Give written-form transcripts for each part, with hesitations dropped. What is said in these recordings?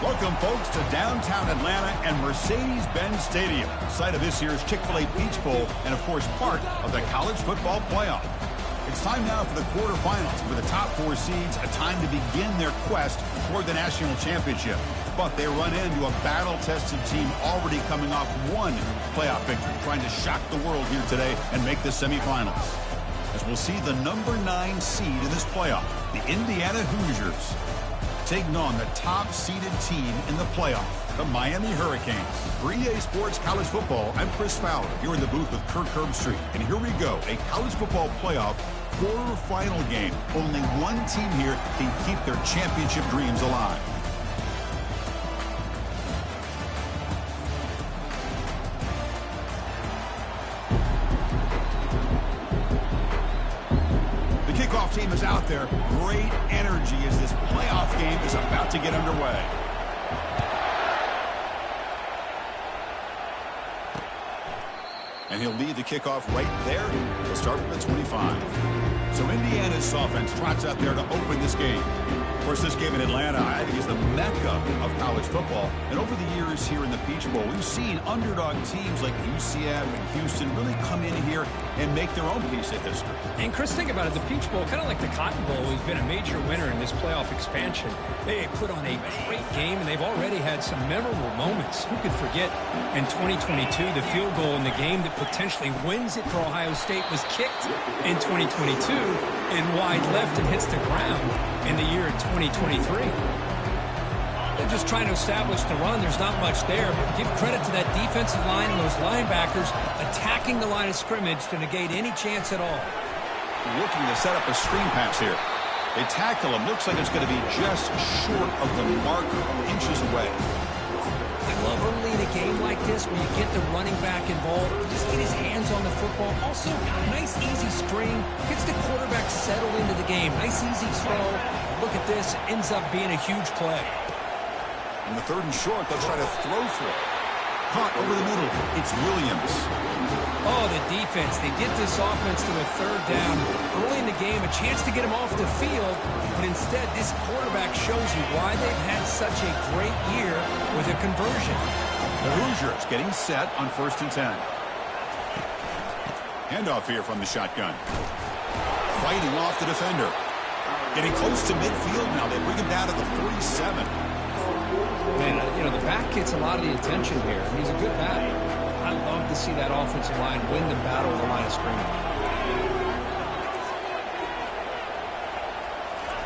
Welcome, folks, to downtown Atlanta and Mercedes-Benz Stadium, site of this year's Chick-fil-A Peach Bowl and, of course, part of the college football playoff. It's time now for the quarterfinals, for the top 4 seeds, a time to begin their quest toward the national championship. But they run into a battle-tested team already coming off one playoff victory, trying to shock the world here today and make the semifinals. As we'll see the number 9 seed in this playoff, the Indiana Hoosiers, taking on the top-seeded team in the playoff, the Miami Hurricanes. For EA Sports College Football, I'm Chris Fowler, here in the booth with Kirk Herbstreit. And here we go, a college football playoff quarterfinal game. Only one team here can keep their championship dreams alive. Team is out there. Great energy as this playoff game is about to get underway. And he'll lead the kickoff right there. He'll start from the 25. So Indiana's offense trots out there to open this game. Of course, this game in Atlanta, I think, is the mecca of college football. And over the years here in the Peach Bowl, we've seen underdog teams like UCF and Houston really come in here and make their own piece of history. And Chris, think about it. The Peach Bowl, kind of like the Cotton Bowl, has been a major winner in this playoff expansion. They put on a great game, and they've already had some memorable moments. Who could forget in 2022, the field goal in the game that potentially wins it for Ohio State was kicked in 2022 in wide left and hits the ground in the year 2023. They're just trying to establish the run. There's not much there, but give credit to that defensive line and those linebackers attacking the line of scrimmage to negate any chance at all. Looking to set up a screen pass here. They tackle him. Looks like it's going to be just short of the marker, inches away. I love early in a game like this where you get the running back involved, just get his hands on the football. Also, nice easy string, gets the quarterback settled into the game. Nice easy throw. Look at this, ends up being a huge play. On the 3rd and short, they'll try to throw for it. Caught over the middle. It's Williams. Oh, the defense. They get this offense to a 3rd down. Early in the game, a chance to get him off the field, but instead this quarterback shows you why they've had such a great year with a conversion. The Hoosiers getting set on 1st and 10. Handoff here from the shotgun. Fighting off the defender. Getting close to midfield now. They bring him down to the 47. Man, you know, the back gets a lot of the attention here. He's a good back. I love to see that offensive line win the battle of the line of scrimmage.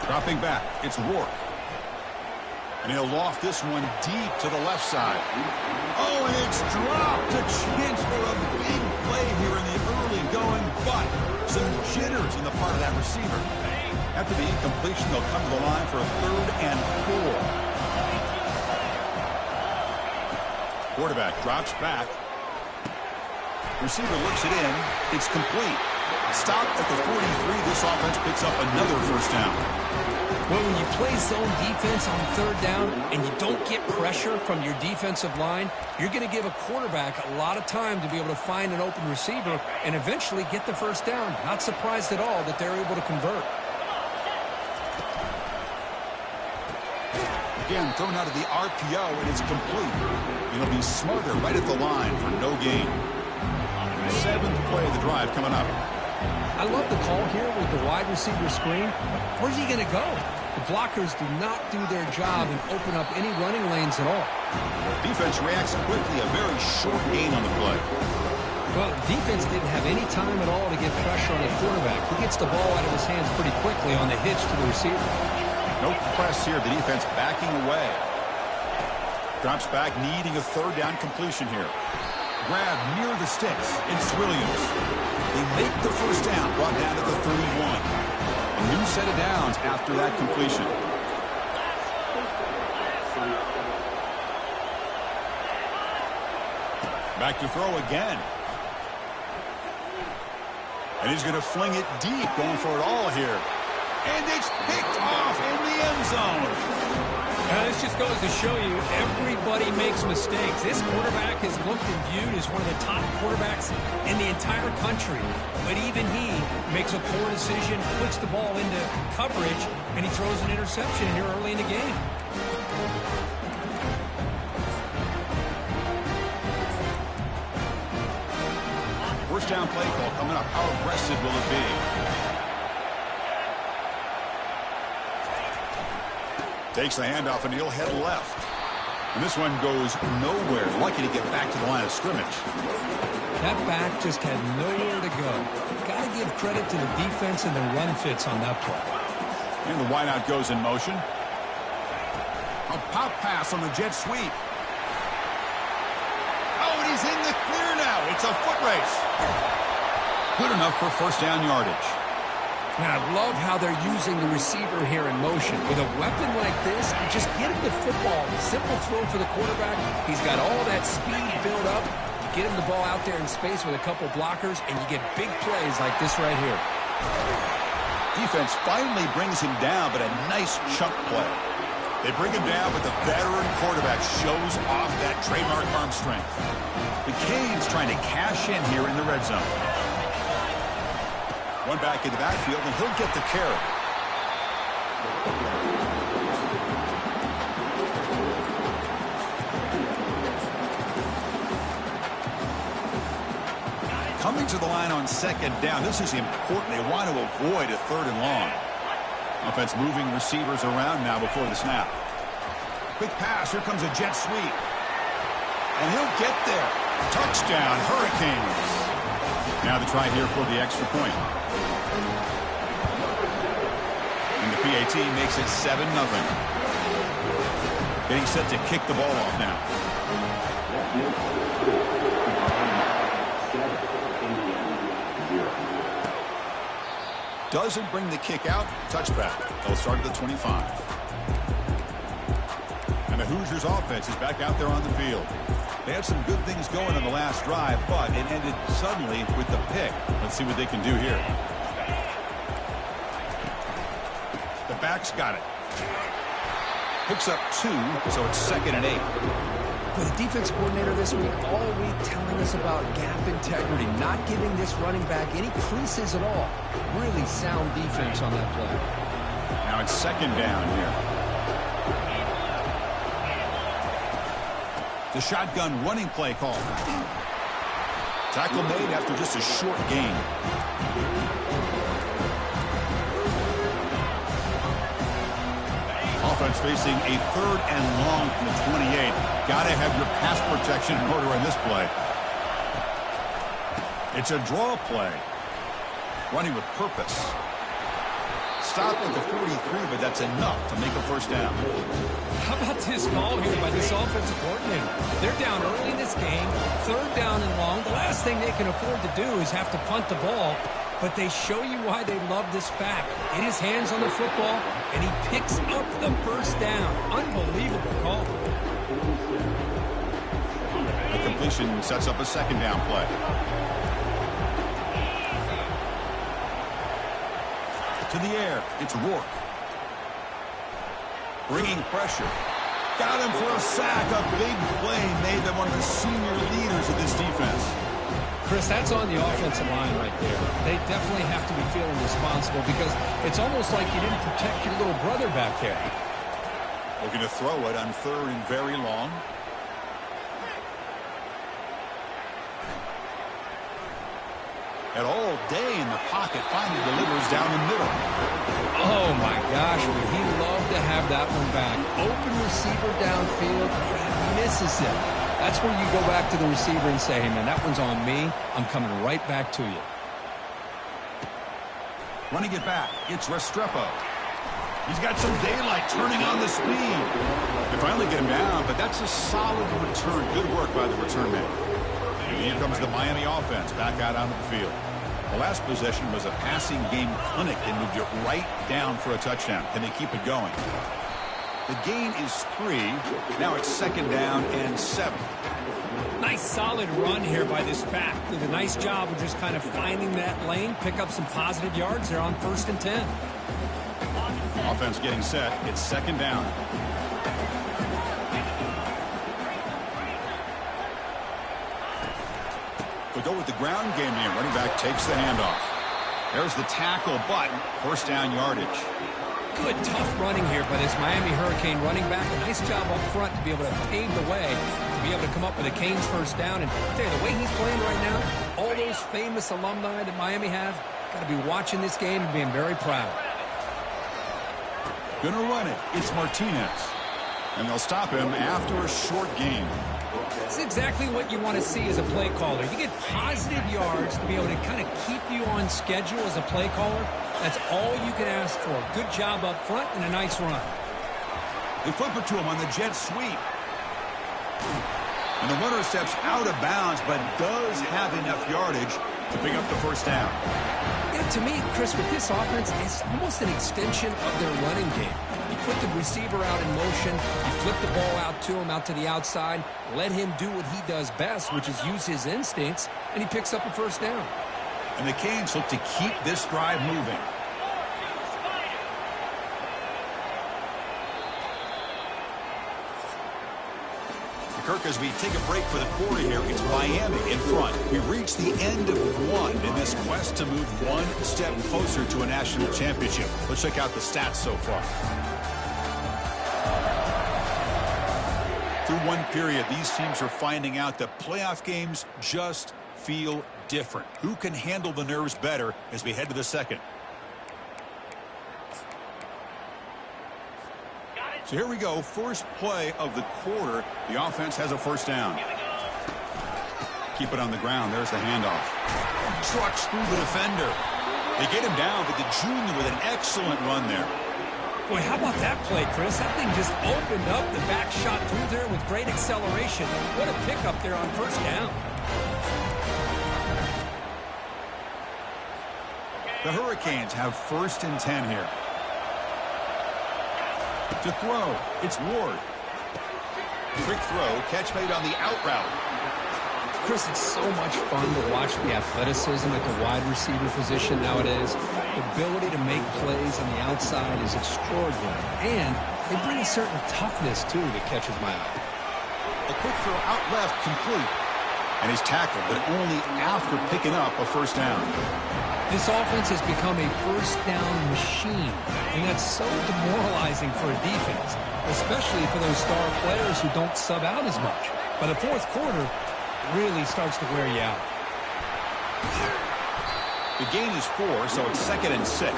Dropping back, it's Rourke. And he'll loft this one deep to the left side. Oh, and it's dropped. A chance for a big play here in the early going, but some jitters on the part of that receiver. After the incompletion, they'll come to the line for a 3rd and 4. Quarterback drops back. Receiver looks it in. It's complete. Stopped at the 43. This offense picks up another 1st down. Well, when you play zone defense on 3rd down and you don't get pressure from your defensive line, you're going to give a quarterback a lot of time to be able to find an open receiver and eventually get the 1st down. Not surprised at all that they're able to convert. Again, thrown out of the RPO, and it's complete. It'll be Smarter right at the line for no gain. 7th play of the drive coming up. I love the call here with the wide receiver screen. Where's he going to go? The blockers do not do their job and open up any running lanes at all. Defense reacts quickly. A very short gain on the play. Well, defense didn't have any time at all to get pressure on the quarterback. He gets the ball out of his hands pretty quickly on the hitch to the receiver. No press here. The defense backing away. Drops back, needing a 3rd down completion here. Grab near the sticks. It's Williams. They make the 1st down, brought down to the 31. A new set of downs after that completion. Back to throw again. And he's going to fling it deep, going for it all here. And it's picked off in the end zone. This just goes to show you everybody makes mistakes. This quarterback is looked and viewed as one of the top quarterbacks in the entire country. But even he makes a poor decision, puts the ball into coverage, and he throws an interception here early in the game. First down play call coming up. How aggressive will it be? Takes the handoff and he'll head left. And this one goes nowhere. Lucky to get back to the line of scrimmage. That back just had nowhere to go. Got to give credit to the defense and the run fits on that play. And the wideout goes in motion. A pop pass on the jet sweep. Oh, and he's in the clear now. It's a foot race. Good enough for first down yardage. And I love how they're using the receiver here in motion. With a weapon like this, just get him the football. Simple throw for the quarterback. He's got all that speed built up. You get him the ball out there in space with a couple blockers, and you get big plays like this right here. Defense finally brings him down, but a nice chunk play. They bring him down, but the veteran quarterback shows off that trademark arm strength. The Canes trying to cash in here in the red zone. One back in the backfield, and he'll get the carry. Coming to the line on second down. This is important. They want to avoid a third and long. Offense moving receivers around now before the snap. Quick pass. Here comes a jet sweep. And he'll get there. Touchdown, Hurricanes. Now the try here for the extra point. And the PAT makes it 7-0. Getting set to kick the ball off now. Doesn't bring the kick out. Touchback. They'll start at the 25. And the Hoosiers offense is back out there on the field. They had some good things going on the last drive, but it ended suddenly with the pick. Let's see what they can do here. The back's got it. Picks up 2, so it's 2nd and 8. With the defense coordinator this week, all week telling us about gap integrity, not giving this running back any creases at all. Really sound defense on that play. Now it's 2nd down here. The shotgun running play call. Tackle made after just a short gain. Offense facing a 3rd and long from the 28. Got to have your pass protection in order on this play. It's a draw play. Running with purpose. Stopped at the 43, but that's enough to make a first down. How about this call here by this offensive coordinator? They're down early in this game, 3rd down and long. The last thing they can afford to do is have to punt the ball, but they show you why they love this back. Get his hands on the football, and he picks up the first down. Unbelievable call. The completion sets up a 2nd down play. To the air, it's Rourke. Bringing pressure. Got him for a sack. A big play made them one of the senior leaders of this defense. Chris, that's on the offensive line right there. They definitely have to be feeling responsible because it's almost like you didn't protect your little brother back there. Looking to throw it on 3rd and very long. And all day in the pocket, finally delivers down the middle. Oh, my gosh, would he love to have that one back. Open receiver downfield, he misses it. That's where you go back to the receiver and say, hey, man, that one's on me. I'm coming right back to you. Running it back, it's Restrepo. He's got some daylight turning on the speed. They finally get him down, but that's a solid return. Good work by the return man. And here comes the Miami offense back out onto the field. The last possession was a passing game clinic. They moved it right down for a touchdown. Can they keep it going? The gain is 3. Now it's 2nd down and 7. Nice solid run here by this back. Did a nice job of just kind of finding that lane, pick up some positive yards there on 1st and 10. Offense getting set. It's 2nd down. go with the ground game here. Running back takes the handoff. There's the tackle, but first down yardage. Good, tough running here by this Miami Hurricane running back. A nice job up front to be able to pave the way, to be able to come up with a Canes first down. And I'll tell you, the way he's playing right now, all those famous alumni that Miami have, got to be watching this game and being very proud. Gonna run it. It's Martinez. And they'll stop him after a short gain. That's exactly what you want to see as a play caller. You get positive yards to be able to kind of keep you on schedule as a play caller. That's all you can ask for. Good job up front and a nice run. They flip it to him on the jet sweep. And the runner steps out of bounds, but does have enough yardage to pick up the first down. Yeah, to me, Chris, with this offense, it's almost an extension of their running game. You put the receiver out in motion, you flip the ball out to him, out to the outside, let him do what he does best, which is use his instincts, and he picks up a first down. And the Canes look to keep this drive moving. Kirk, as we take a break for the quarter here, it's Miami in front. We reach the end of one in this quest to move one step closer to a national championship. Let's check out the stats so far. Through one period, these teams are finding out that playoff games just feel different. Who can handle the nerves better as we head to the second? So here we go, first play of the quarter. The offense has a first down. Keep it on the ground. There's the handoff. Trucks through the defender. They get him down, but the junior with an excellent run there. Boy, how about that play, Chris? That thing just opened up. The back shot through there with great acceleration. What a pickup there on first down. The Hurricanes have first and 10 here. To throw, it's Ward. Quick throw, catch made on the out route. Chris, it's so much fun to watch the athleticism at the wide receiver position nowadays. The ability to make plays on the outside is extraordinary. And they bring a certain toughness, too, that catches my eye. A quick throw out left, complete. And he's tackled, but only after picking up a first down. This offense has become a first down machine, and that's so demoralizing for a defense, especially for those star players who don't sub out as much. By the fourth quarter, it really starts to wear you out. The gain is 4, so it's 2nd and 6.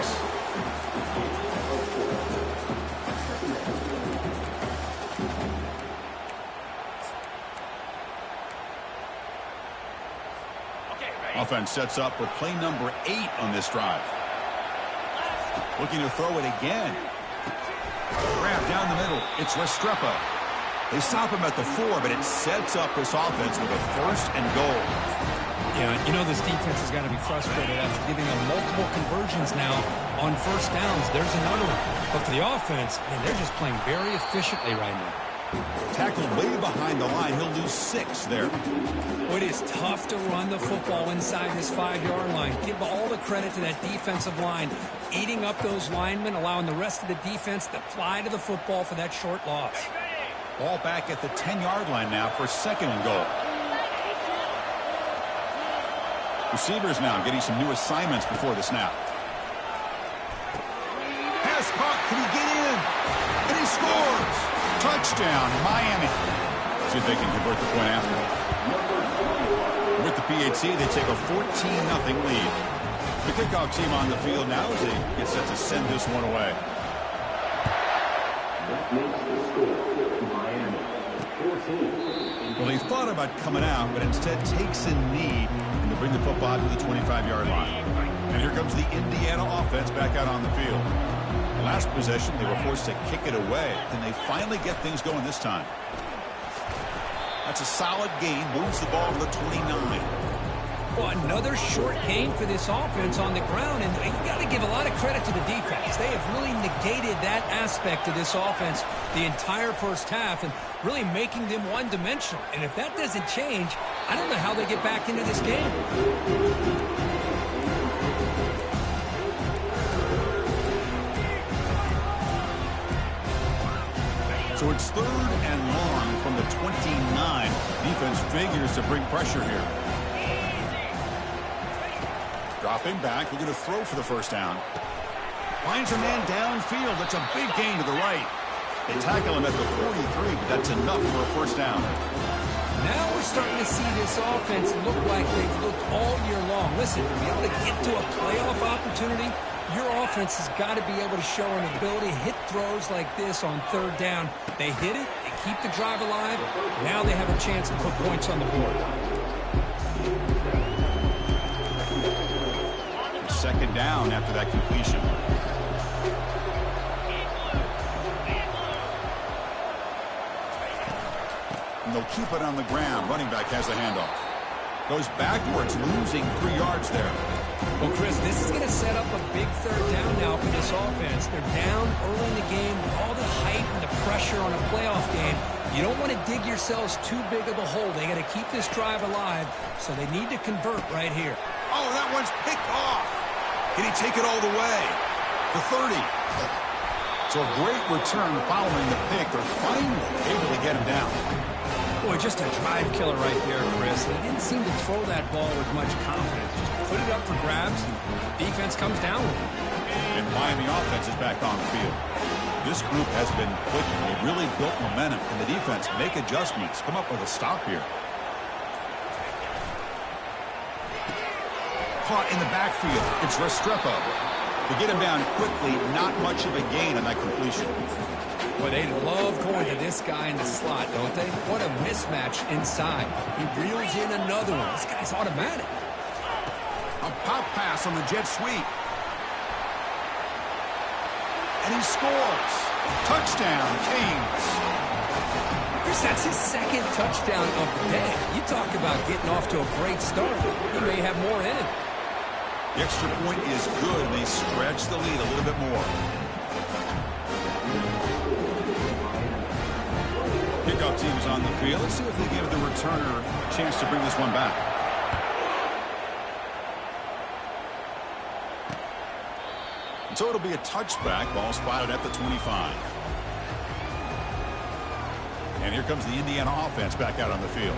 Offense sets up for play number 8 on this drive. Looking to throw it again. Grab down the middle. It's Restrepo. They stop him at the 4, but it sets up this offense with a first and goal. Yeah, you know this defense has got to be frustrated after giving them multiple conversions now on first downs. There's another one. But for the offense, man, they're just playing very efficiently right now. Tackled way behind the line. He'll lose 6 there. It is tough to run the football inside this 5-yard line. Give all the credit to that defensive line, eating up those linemen, allowing the rest of the defense to fly to the football for that short loss. Ball back at the 10-yard line now for 2nd and goal. Receivers now getting some new assignments before the snap. Pass caught. Can he get in? And he scores! Touchdown, Miami. See if they can convert the point after. With the PHC, they take a 14-0 lead. The kickoff team on the field now as they get set to send this one away. Well, he thought about coming out, but instead takes a knee to bring the football to the 25-yard line. And here comes the Indiana offense back out on the field. Last possession, they were forced to kick it away. Can they finally get things going this time? That's a solid gain. Moves the ball to the 29. Well, another short gain for this offense on the ground, and you got to give a lot of credit to the defense. They have really negated that aspect of this offense the entire first half and really making them one-dimensional. And if that doesn't change, I don't know how they get back into this game. So it's 3rd and long from the 29. Defense figures to bring pressure here. Dropping back, looking to throw for the first down. Finds a man downfield. That's a big gain to the right. They tackle him at the 43, but that's enough for a first down. Now we're starting to see this offense look like they've looked all year long. Listen, to be able to get to a playoff opportunity, your offense has got to be able to show an ability to hit throws like this on third down. They hit it, they keep the drive alive. Now they have a chance to put points on the board. Second down after that completion. And they'll keep it on the ground. Running back has the handoff. Goes backwards, losing 3 yards there. Well, Chris, this is going to set up a big third down now for this offense. They're down early in the game with all the hype and the pressure on a playoff game. You don't want to dig yourselves too big of a hole. They got to keep this drive alive, so they need to convert right here. Oh, that one's picked off. Can he take it all the way? The 30. So a great return following the pick. They're finally able to get him down. Boy, just a drive killer right there, Chris. They didn't seem to throw that ball with much confidence. Just put it up for grabs, and defense comes down with it. And Miami offense is back on the field. This group has been clicking. They really built momentum, and the defense make adjustments. Come up with a stop here. Caught in the backfield. It's Restrepo. To get him down quickly, not much of a gain on that completion. Boy, they love going to this guy in the slot, don't they? What a mismatch inside. He reels in another one. This guy's automatic. A pop pass on the jet sweep. And he scores. Touchdown, Canes. Chris, that's his second touchdown of the day. You talk about getting off to a great start. He may have more in it. The extra point is good, and they stretch the lead a little bit more. Kickoff team is on the field. Let's see if they give the returner a chance to bring this one back. And so it'll be a touchback. Ball spotted at the 25. And here comes the Indiana offense back out on the field.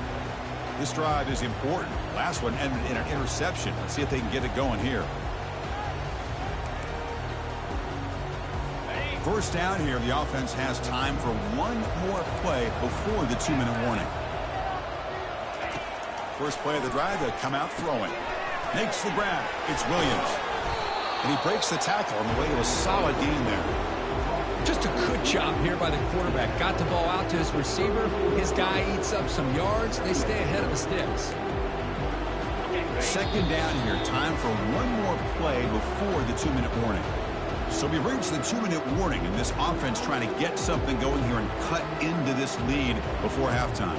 This drive is important. Last one ended in an interception. Let's see if they can get it going here. First down here, the offense has time for one more play before the 2-minute warning. First play of the drive, they come out throwing. Makes the grab. It's Williams. And he breaks the tackle on the way to a solid gain there. Just a good job here by the quarterback. Got the ball out to his receiver. His guy eats up some yards. They stay ahead of the sticks. Second down here. Time for one more play before the 2-minute warning. So we've reached the 2-minute warning, and this offense trying to get something going here and cut into this lead before halftime.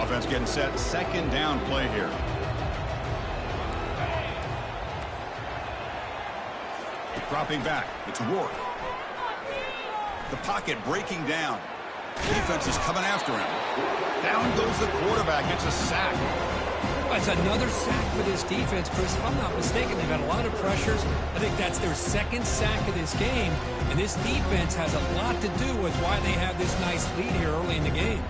Offense getting set. Second down play here. Dropping back. It's Rourke. The pocket breaking down. Defense is coming after him. Down goes the quarterback. It's a sack. That's another sack for this defense, Chris. If I'm not mistaken, they've had a lot of pressures. I think that's their second sack of this game. And this defense has a lot to do with why they have this nice lead here early in the game.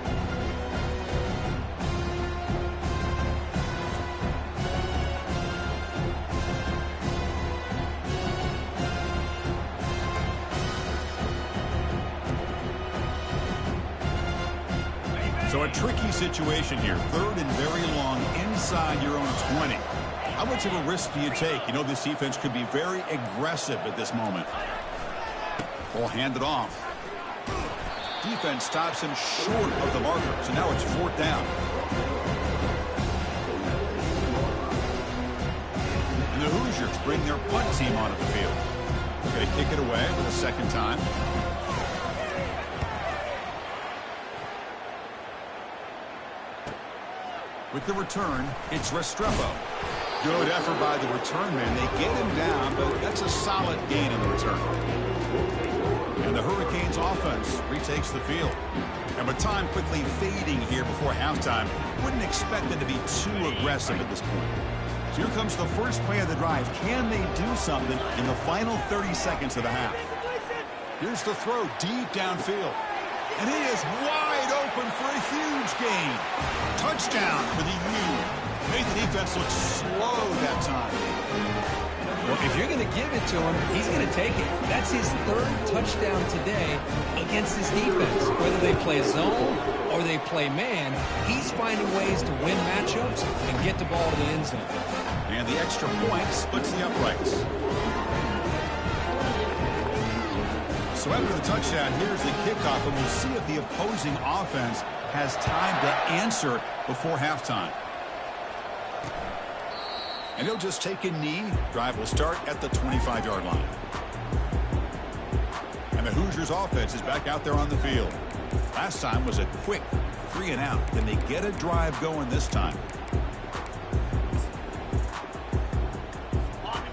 So a tricky situation here. Third and very long inside your own 20. How much of a risk do you take? You know this defense could be very aggressive at this moment. Ball handed off. Defense stops him short of the marker. So now it's fourth down. And the Hoosiers bring their punt team onto the field. They're going to kick it away for the second time. With the return, it's Restrepo. Good effort by the return man. They get him down, but that's a solid gain in the return. And the Hurricanes offense retakes the field. And with time quickly fading here before halftime, wouldn't expect them to be too aggressive at this point. So here comes the first play of the drive. Can they do something in the final 30 seconds of the half? Here's the throw deep downfield. And he is wide open. open for a huge gain. Touchdown for the U. Made the defense look slow that time. Well, if you're going to give it to him, he's going to take it. That's his third touchdown today against his defense. Whether they play zone or they play man, he's finding ways to win matchups and get the ball to the end zone. And the extra point splits the uprights. So after the touchdown, here's the kickoff, and we'll see if the opposing offense has time to answer before halftime. And he'll just take a knee. Drive will start at the 25-yard line. And the Hoosiers offense is back out there on the field. Last time was a quick 3-and-out. Can they get a drive going this time?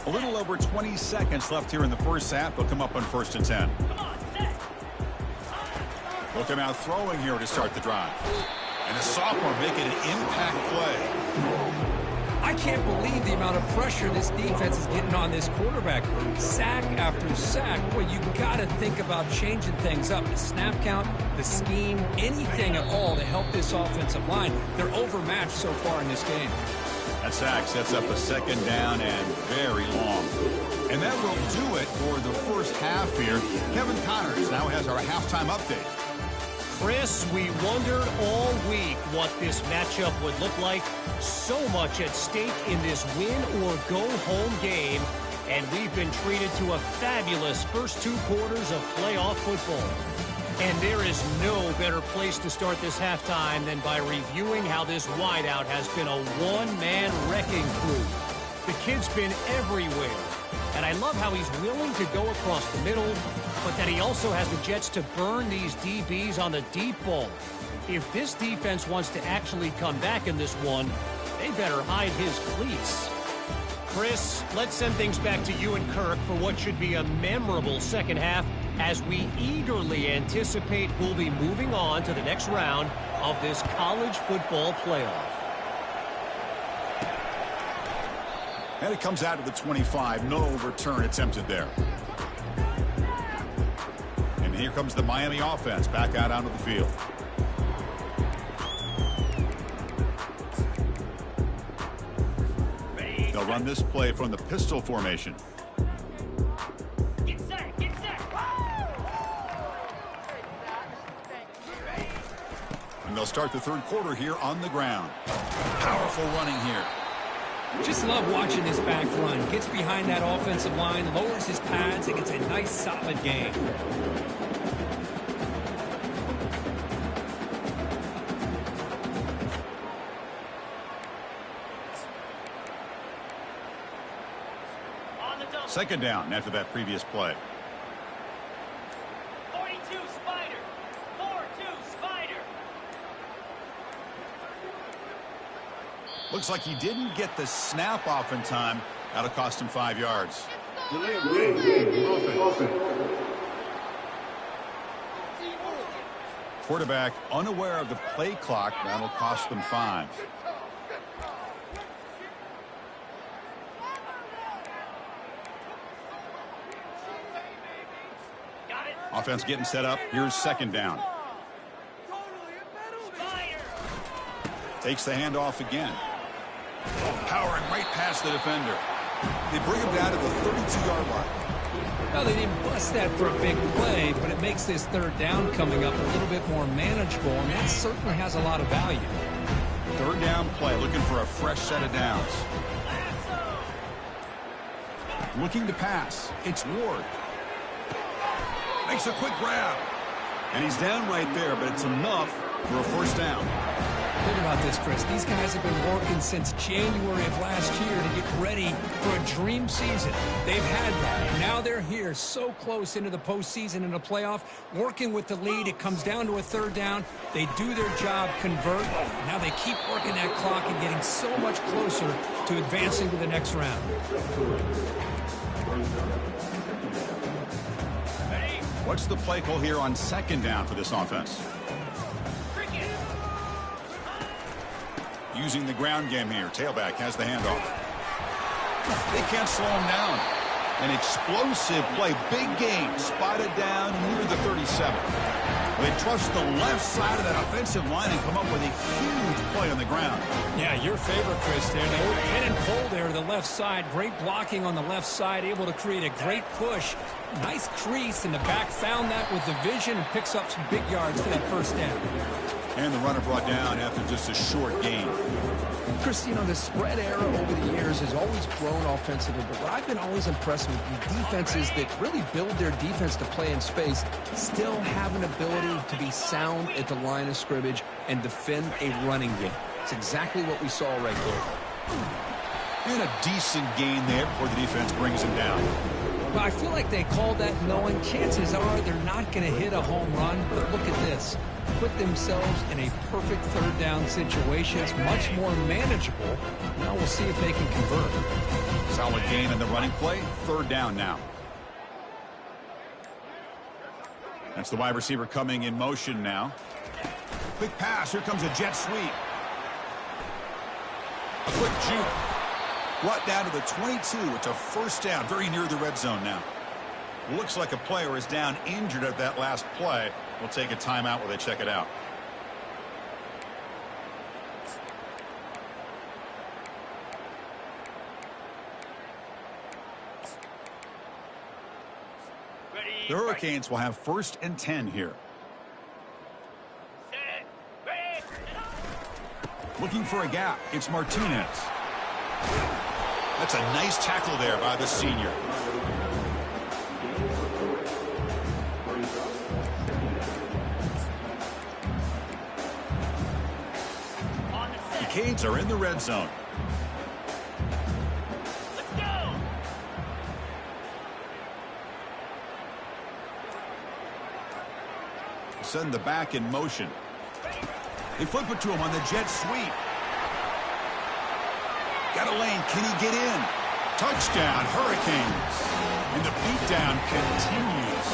A little over 20 seconds left here in the first half. They'll come up on 1st and 10. Look him out throwing here to start the drive. And the sophomore making an impact play. I can't believe the amount of pressure this defense is getting on this quarterback. Sack after sack. Boy, you got to think about changing things up. The snap count, the scheme, anything at all to help this offensive line. They're overmatched so far in this game. That sack sets up a 2nd down and very long. And that will do it for the first half here. Kevin Connors now has our halftime update. Chris, we wondered all week what this matchup would look like. So much at stake in this win-or-go-home game. And we've been treated to a fabulous first 2 quarters of playoff football. And there is no better place to start this halftime than by reviewing how this wideout has been a one-man wrecking crew. The kid's been everywhere. And I love how he's willing to go across the middle, but that he also has the jets to burn these DBs on the deep ball. If this defense wants to actually come back in this one, they better hide his cleats. Chris, let's send things back to you and Kirk for what should be a memorable second half as we eagerly anticipate we'll be moving on to the next round of this college football playoff. And it comes out to the 25. No return attempted there. And here comes the Miami offense back out onto the field. They'll run this play from the pistol formation. Get set, get set. And they'll start the 3rd quarter here on the ground. Powerful running here. Just love watching this back run. Gets behind that offensive line, lowers his pads, and gets a nice, solid gain. Second down after that previous play. 42 Spider. 4-2 Spider. Looks like he didn't get the snap off in time. That'll cost him 5 yards. Quarterback unaware of the play clock. That'll cost them 5. Offense getting set up. Here's 2nd down. Takes the handoff again. Powering right past the defender. They bring him down to the 32-yard line. Well, they didn't bust that for a big play, but it makes this 3rd down coming up a little bit more manageable, and that certainly has a lot of value. 3rd down play, looking for a fresh set of downs. Looking to pass. It's Ward. Makes a quick grab. And he's down right there, but it's enough for a 1st down. Think about this, Chris. These guys have been working since January of last year to get ready for a dream season. They've had that. And now they're here so close into the postseason and the playoff, working with the lead. It comes down to a 3rd down. They do their job, convert. Now they keep working that clock and getting so much closer to advancing to the next round. What's the play call here on 2nd down for this offense? Using the ground game here. Tailback has the handoff. They can't slow him down. An explosive play. Big game. Spotted down near the 37. They trust the left side of that offensive line and come up with a huge play on the ground. Yeah, your favorite, Chris, there. The old pin and pull there to the left side. Great blocking on the left side, able to create a great push. Nice crease, and the back found that with the vision and picks up some big yards for that first down. And the runner brought down after just a short gain. Chris, you know, the spread era over the years has always grown offensively, but what I've been always impressed with the defenses that really build their defense to play in space still have an ability to be sound at the line of scrimmage and defend a running game. It's exactly what we saw right there. And a decent gain there before the defense brings him down. Well, I feel like they called that knowing chances are they're not going to hit a home run, but look at this. Put themselves in a perfect third down situation. It's much more manageable. Now we'll see if they can convert. Solid gain in the running play. Third down now. That's the wide receiver coming in motion now. Quick pass. Here comes a jet sweep. A quick juke. Brought down to the 22. It's a first down. Very near the red zone now. Looks like a player is down injured at that last play. We'll take a timeout while they check it out. The Hurricanes will have 1st and 10 here. Looking for a gap. It's Martinez. That's a nice tackle there by the senior. The Canes are in the red zone. Let's go. Send the back in motion. They flip it to him on the jet sweep. Got a lane. Can he get in? Touchdown, Hurricanes. And the beatdown continues.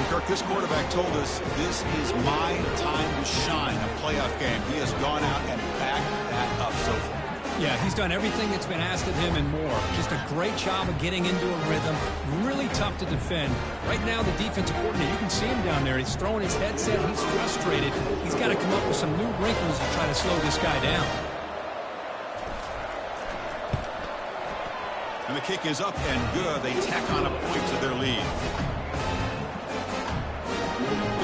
Kirk, this quarterback told us this is my time to shine, a playoff game. He has gone out and backed that up so far. Yeah, he's done everything that's been asked of him and more. Just a great job of getting into a rhythm. Really tough to defend. Right now, the defensive coordinator, you can see him down there. He's throwing his headset. He's frustrated. He's got to come up with some new wrinkles to try to slow this guy down. And the kick is up and good. They tack on a point to their lead.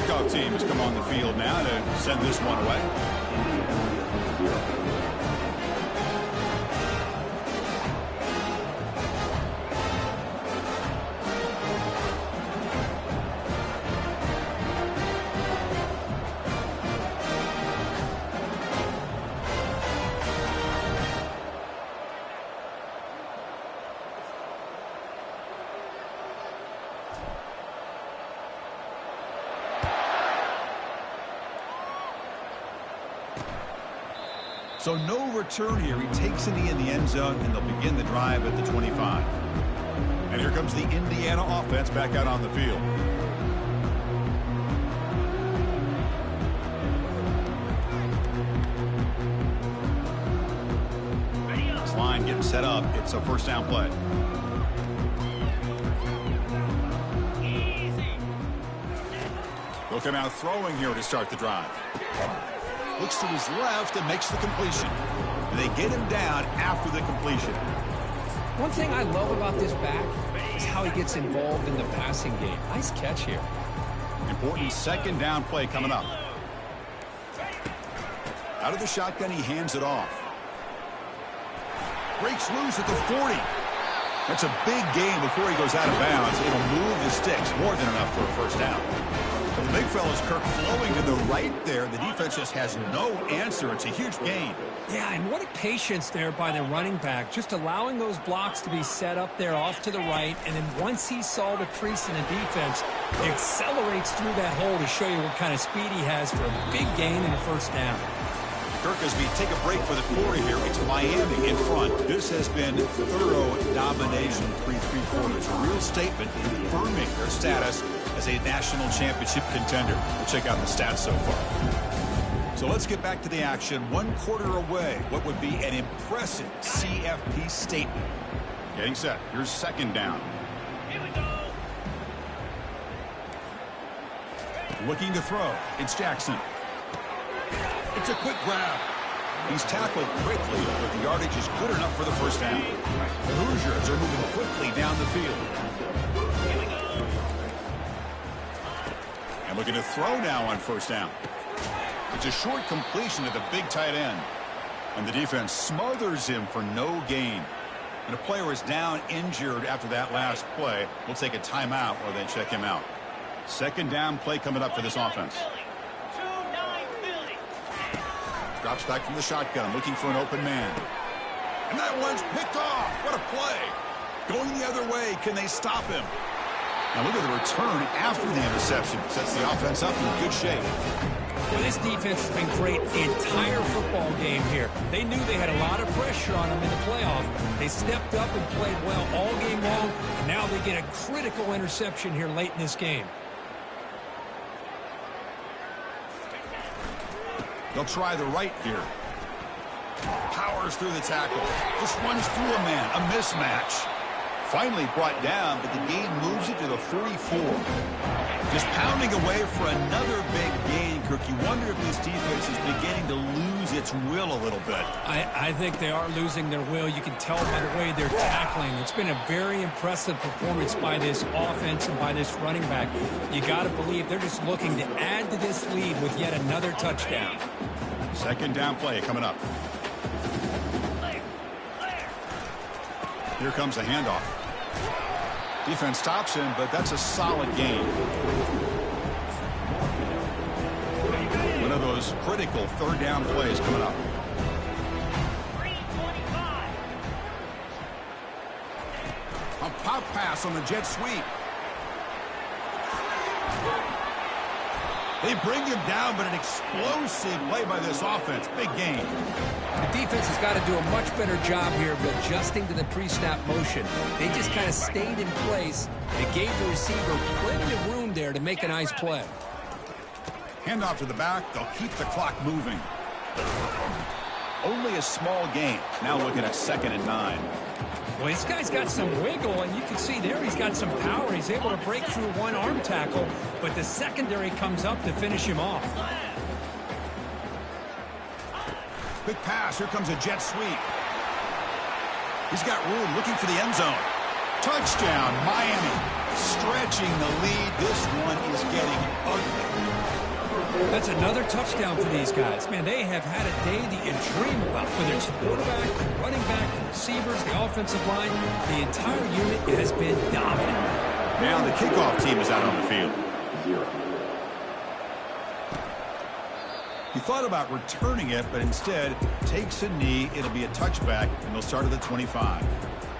Kickoff team has come on the field now to send this one away. So no return here. He takes it in the end zone, and they'll begin the drive at the 25. And here comes the Indiana offense back out on the field. This line getting set up. It's a first down play. They'll come out throwing here to start the drive. Looks to his left and makes the completion. And they get him down after the completion. One thing I love about this back is how he gets involved in the passing game. Nice catch here. Important second down play coming up. Out of the shotgun, he hands it off. Breaks loose at the 40. That's a big gain before he goes out of bounds. It'll move the sticks. More than enough for a first down. The big fella's Kirk flowing to the right there. The defense just has no answer. It's a huge gain. Yeah, and what a patience there by the running back. Just allowing those blocks to be set up there off to the right. And then once he saw the crease in the defense, he accelerates through that hole to show you what kind of speed he has for a big gain and a first down. Kirk, as we take a break for the quarter here, it's Miami in front. This has been thorough domination through 3 quarters. A real statement confirming their status as a national championship contender. We'll check out the stats so far. So let's get back to the action. 1 quarter away. What would be an impressive CFP statement. Getting set. Here's second down. Here we go. Looking to throw. It's Jackson. It's a quick grab. He's tackled quickly, but the yardage is good enough for the first down. The Hoosiers are moving quickly down the field. And looking to throw now on first down. It's a short completion to the big tight end. And the defense smothers him for no gain. And a player is down injured after that last play. We'll take a timeout or then check him out. Second down play coming up for this offense. Drops back from the shotgun, looking for an open man. And that one's picked off. What a play. Going the other way. Can they stop him? Now look at the return after the interception. Sets the offense up in good shape. Well, this defense has been great the entire football game here. They knew they had a lot of pressure on them in the playoff. They stepped up and played well all game long. And now they get a critical interception here late in this game. They'll try the right here. Powers through the tackle. Just runs through a man. A mismatch. Finally brought down, but the gain moves it to the 44. Just pounding away for another big gain, Kirk. You wonder if this defense is beginning to lose its will a little bit. I think they are losing their will. You can tell by the way they're tackling. It's been a very impressive performance by this offense and by this running back. You got to believe they're just looking to add to this lead with yet another touchdown. Second down play coming up. Here comes the handoff. Defense stops him, but that's a solid gain. One of those critical third down plays coming up. A pop pass on the jet sweep. They bring him down, but an explosive play by this offense. Big gain. The defense has got to do a much better job here of adjusting to the pre-snap motion. They just kind of stayed in place and gave the receiver plenty of room there to make a nice play. Handoff to the back. They'll keep the clock moving. Only a small gain. Now looking at 2nd and 9. Well, this guy's got some wiggle, and you can see there he's got some power. He's able to break through one arm tackle, but the secondary comes up to finish him off. Quick pass. Here comes a jet sweep. He's got room looking for the end zone. Touchdown, Miami. Stretching the lead. This one is getting ugly. That's another touchdown for these guys. Man, they have had a day that you dream about. Whether it's the quarterback, the running back, the receivers, the offensive line, the entire unit has been dominant. Now the kickoff team is out on the field. He thought about returning it, but instead takes a knee. It'll be a touchback, and they'll start at the 25.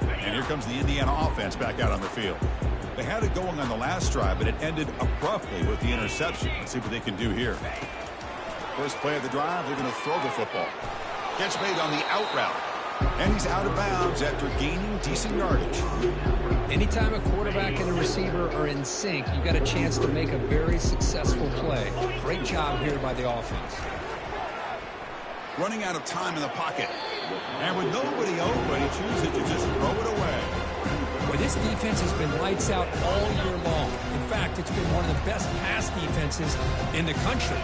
And here comes the Indiana offense back out on the field. They had it going on the last drive, but it ended abruptly with the interception. Let's see what they can do here. First play of the drive, they're going to throw the football. Gets made on the out route. And he's out of bounds after gaining decent yardage. Anytime a quarterback and a receiver are in sync, you've got a chance to make a very successful play. Great job here by the offense. Running out of time in the pocket. And with nobody open, he chooses to just throw it away. Well, this defense has been lights out all year long. In fact, it's been one of the best pass defenses in the country.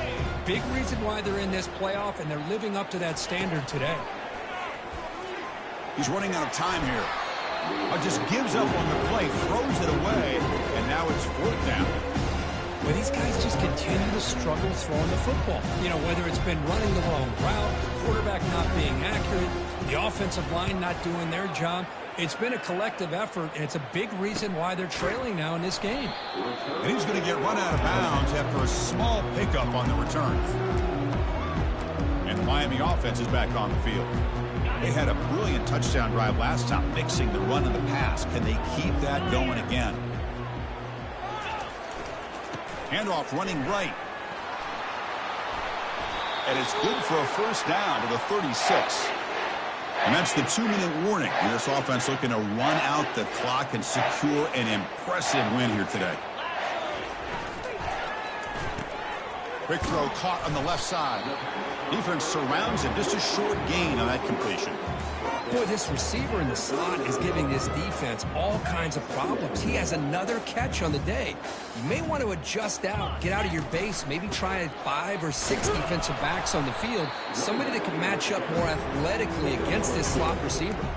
Big reason why they're in this playoff, and they're living up to that standard today. He's running out of time here. Just gives up on the play, throws it away, and now it's 4th down. Well, these guys just continue to struggle throwing the football. You know, whether it's been running the wrong route, the quarterback not being accurate, the offensive line not doing their job. It's been a collective effort, and it's a big reason why they're trailing now in this game. And he's going to get run out of bounds after a small pickup on the return. And the Miami offense is back on the field. They had a brilliant touchdown drive last time, mixing the run and the pass. Can they keep that going again? Handoff running right. And it's good for a first down to the 36. And that's the 2-minute warning. And this offense looking to run out the clock and secure an impressive win here today. Quick throw caught on the left side. Defense surrounds him. Just a short gain on that completion. Boy, this receiver in the slot is giving this defense all kinds of problems. He has another catch on the day. You may want to adjust out, get out of your base, maybe try 5 or 6 defensive backs on the field, somebody that can match up more athletically against this slot receiver.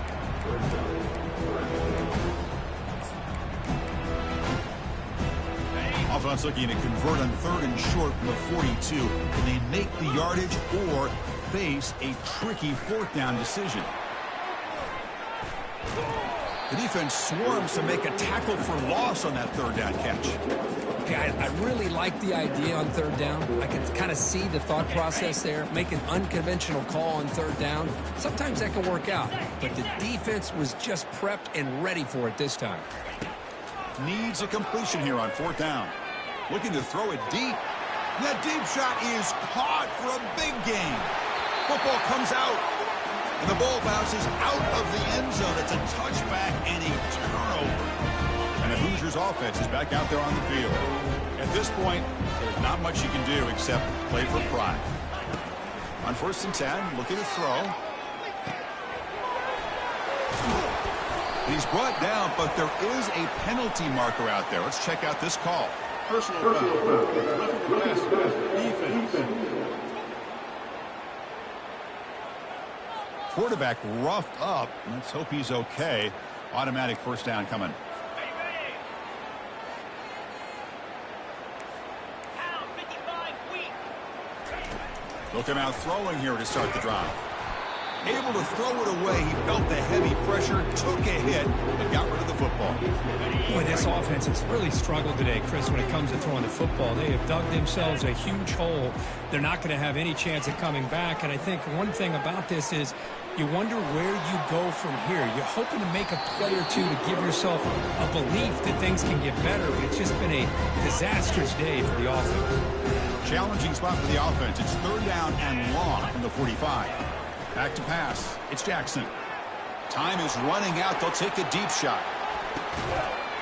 Offense looking to convert on 3rd and short from the 42. Can they make the yardage or face a tricky 4th down decision? The defense swarms to make a tackle for loss on that 3rd down catch. Okay, I really like the idea on 3rd down. I can kind of see the thought process there. Make an unconventional call on 3rd down. Sometimes that can work out, but the defense was just prepped and ready for it this time. Needs a completion here on 4th down. Looking to throw it deep. And that deep shot is caught for a big gain. Football comes out. And the ball bounces out of the end zone. It's a touchback and a turnover. And the Hoosiers offense is back out there on the field. At this point, there's not much you can do except play for pride. On 1st and 10, looking to throw. He's brought down, but there is a penalty marker out there. Let's check out this call. Personal foul. Defense. Quarterback roughed up. Let's hope he's okay. Automatic 1st down coming. Look him out throwing here to start the drive. Able to throw it away. He felt the heavy pressure, took a hit, but got rid of the football. Boy, this offense has really struggled today, Chris, when it comes to throwing the football. They have dug themselves a huge hole. They're not going to have any chance of coming back. And I think one thing about this is you wonder where you go from here. You're hoping to make a play or two to give yourself a belief that things can get better. But it's just been a disastrous day for the offense. Challenging spot for the offense. It's 3rd down and long from the 45. Back to pass. It's Jackson. Time is running out. They'll take a deep shot.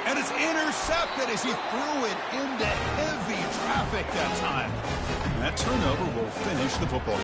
And it's intercepted as he threw it into heavy traffic that time. And that turnover will finish the football game.